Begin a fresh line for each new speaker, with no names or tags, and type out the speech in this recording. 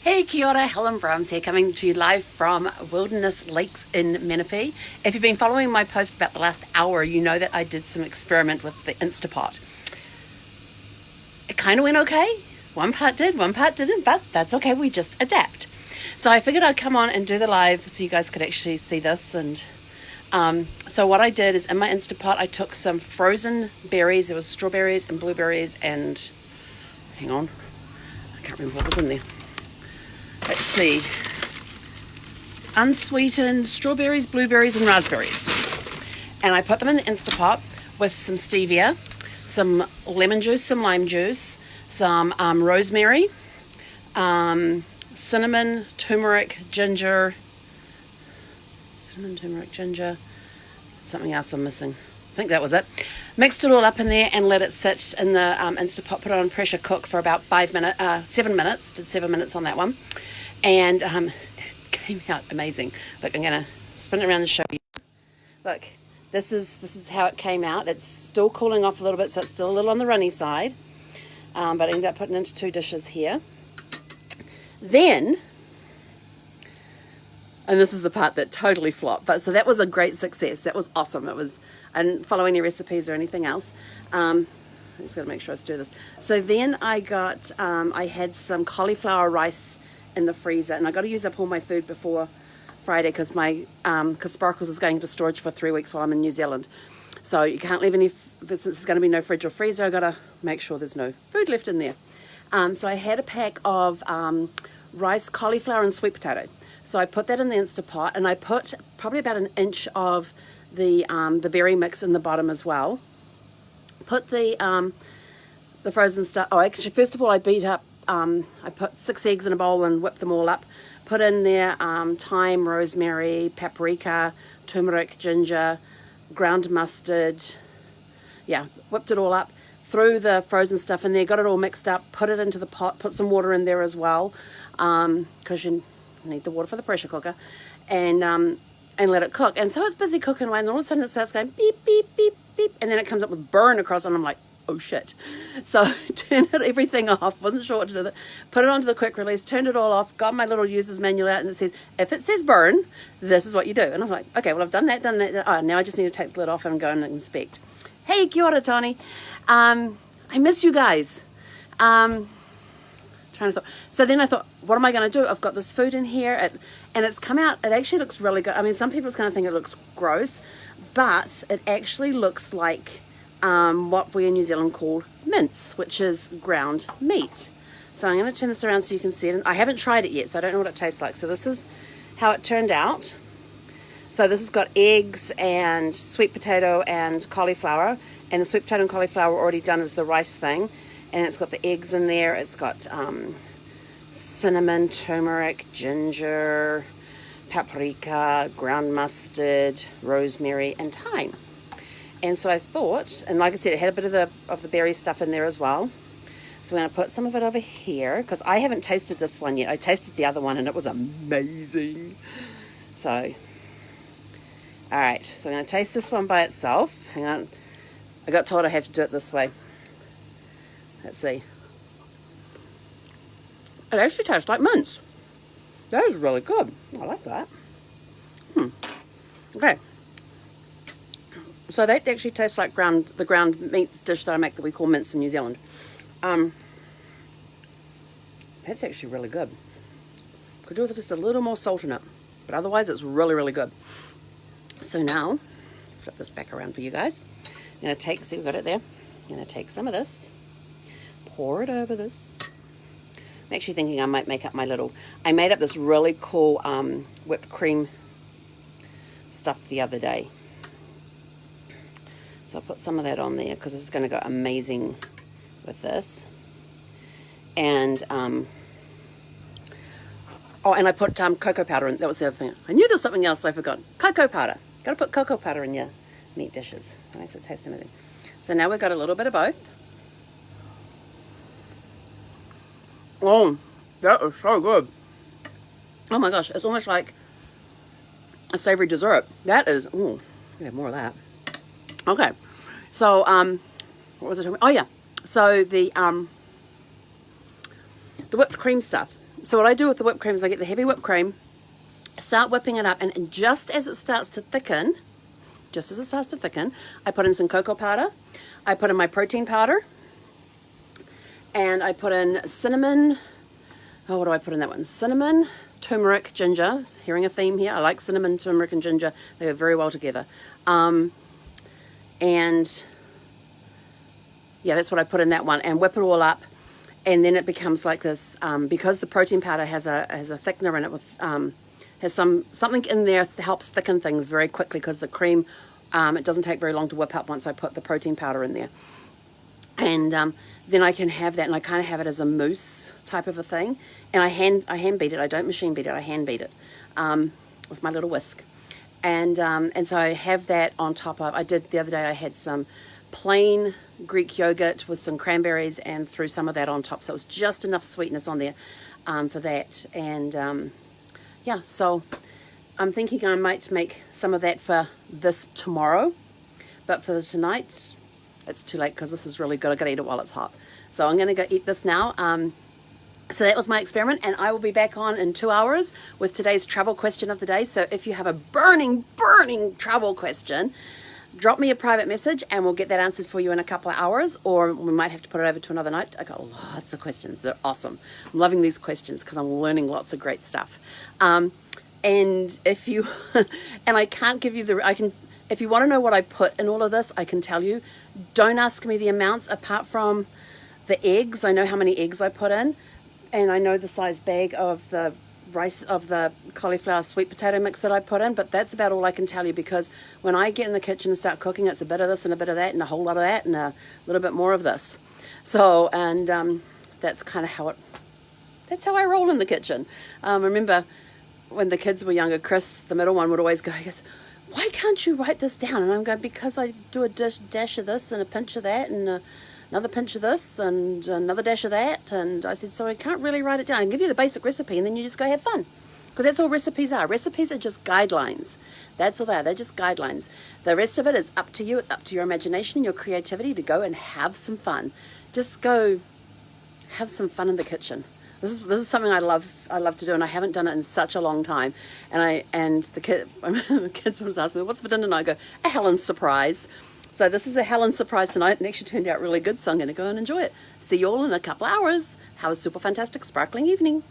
Hey, kia ora, Helen Brahms here, coming to you live from Wilderness Lakes in Menifee. If you've been following my post for about the last hour, you know that I did some experiment with the Instapot. It kind of went okay. One part did, one part didn't, but that's okay, we just adapt. So I figured I'd come on and do the live so you guys could actually see this. And so what I did is in my Instapot, I took some frozen berries. There was strawberries and blueberries and, hang on, I can't remember what was in there. Let's see, unsweetened strawberries, blueberries, and raspberries. And I put them in the Instapot with some stevia, some lemon juice, some lime juice, some rosemary, cinnamon, turmeric, ginger, something else I'm missing. I think that was it. Mixed it all up in there and let it sit in the Instapot, put it on pressure cook for about 7 minutes, did 7 minutes on that one. And it came out amazing. Look, I'm going to spin it around and show you. Look, this is how it came out. It's still cooling off a little bit, so it's still a little on the runny side. But I ended up putting it into 2 dishes here. Then, and this is the part that totally flopped, but so that was a great success. That was awesome. I didn't follow any recipes or anything else. I just got to make sure I stir this. So then I had some cauliflower rice in the freezer, and I got to use up all my food before Friday because Sparkles is going into storage for 3 weeks while I'm in New Zealand. So you can't leave any, since there's going to be no fridge or freezer, I got to make sure there's no food left in there. So I had a pack of rice, cauliflower, and sweet potato. So I put that in the Instapot, and I put probably about 1 inch of the berry mix in the bottom as well. Put the frozen stuff. Oh, actually, first of all, I beat up. I put 6 eggs in a bowl and whipped them all up. Put in there thyme, rosemary, paprika, turmeric, ginger, ground mustard. Yeah, whipped it all up. Threw the frozen stuff in there. Got it all mixed up. Put it into the pot. Put some water in there as well, because you need the water for the pressure cooker, and let it cook. And so it's busy cooking away, and all of a sudden it starts going beep, beep, beep, beep, and then it comes up with burn across, and I'm like, oh shit. So turned everything off, wasn't sure what to do with it, put it onto the quick release, turned it all off, got my little user's manual out, and it says, if it says burn, this is what you do. And I'm like, okay, well, I've done that. Oh, now I just need to take the lid off and go and inspect. Hey, kia ora, Tony. I miss you guys. Trying to thought. So then I thought, what am I going to do? I've got this food in here, and it's come out. It actually looks really good. I mean, some people's going to think it looks gross, but it actually looks like what we in New Zealand call mince, which is ground meat. So I'm going to turn this around so you can see it. I haven't tried it yet, so I don't know what it tastes like. So this is how it turned out. So this has got eggs and sweet potato and cauliflower, and the sweet potato and cauliflower already done as the rice thing, and it's got the eggs in there. It's got cinnamon, turmeric, ginger, paprika, ground mustard, rosemary, and thyme. And so I thought, and like I said, it had a bit of the berry stuff in there as well. So I'm going to put some of it over here, because I haven't tasted this one yet. I tasted the other one, and it was amazing. So, all right, so I'm going to taste this one by itself. Hang on. I got told I have to do it this way. Let's see. It actually tastes like mince. That is really good. I like that. Okay. So that actually tastes like the ground meat dish that I make that we call mince in New Zealand. That's actually really good. Could do with just a little more salt in it, but otherwise it's really, really good. So now, flip this back around for you guys. I'm going to take, see, we've got it there. I'm going to take some of this, pour it over this. I'm actually thinking I might make up I made up this really cool whipped cream stuff the other day. So I'll put some of that on there because it's going to go amazing with this. And, and I put cocoa powder in. That was the other thing. I knew there was something else I forgot. Cocoa powder. Got to put cocoa powder in your meat dishes. It makes it taste amazing. So now we've got a little bit of both. Oh, that is so good. Oh my gosh, it's almost like a savory dessert. That is, ooh, we have more of that. Okay, so what was I talking about? Oh yeah, so the whipped cream stuff So what I do with the whipped cream is I get the heavy whipped cream, start whipping it up, and just as it starts to thicken, I put in some cocoa powder, I put in my protein powder, and I put in cinnamon. Oh, what do I put in that one? Cinnamon, turmeric, ginger. Hearing a theme here. I like cinnamon, turmeric, and ginger. They go very well together. And yeah, that's what I put in that one, and whip it all up, and then it becomes like this. Because the protein powder has a thickener in it with has something in there that helps thicken things very quickly, because the cream, it doesn't take very long to whip up once I put the protein powder in there. And then I can have that, and I kind of have it as a mousse type of a thing. And I hand beat it. I don't machine beat it. I hand beat it with my little whisk. And so I have that on top of. I did the other day. I had some plain Greek yogurt with some cranberries and threw some of that on top. So it was just enough sweetness on there for that. And yeah, so I'm thinking I might make some of that for this tomorrow. But for tonight, it's too late because this is really good. I've got to eat it while it's hot. So I'm going to go eat this now. So that was my experiment, and I will be back on in 2 hours with today's travel question of the day. So if you have a burning travel question, drop me a private message and we'll get that answered for you in a couple of hours, or we might have to put it over to another night. I got lots of questions. They're awesome. I'm loving these questions because I'm learning lots of great stuff. And if you, and I can't give you if you want to know what I put in all of this, I can tell you. Don't ask me the amounts apart from the eggs. I know how many eggs I put in, and I know the size bag of the rice, of the cauliflower sweet potato mix that I put in, but that's about all I can tell you, because when I get in the kitchen and start cooking, it's a bit of this and a bit of that and a whole lot of that and a little bit more of this. So, and that's kind of that's how I roll in the kitchen. I remember when the kids were younger, Chris, the middle one, would always go, he goes, why can't you write this down? And I'm going, because I do a dash of this and a pinch of that and another pinch of this and another dash of that. And I said, so I can't really write it down. I can give you the basic recipe and then you just go have fun. Because that's all recipes are. Recipes are just guidelines. That's all they are. They're just guidelines. The rest of it is up to you. It's up to your imagination and your creativity to go and have some fun. Just go have some fun in the kitchen. This is something I love to do, and I haven't done it in such a long time. And the kids always ask me, what's for dinner? And I go, a Helen surprise. So this is a Helen surprise tonight, and actually turned out really good, so I'm going to go and enjoy it. See you all in a couple of hours. Have a super fantastic, sparkling evening.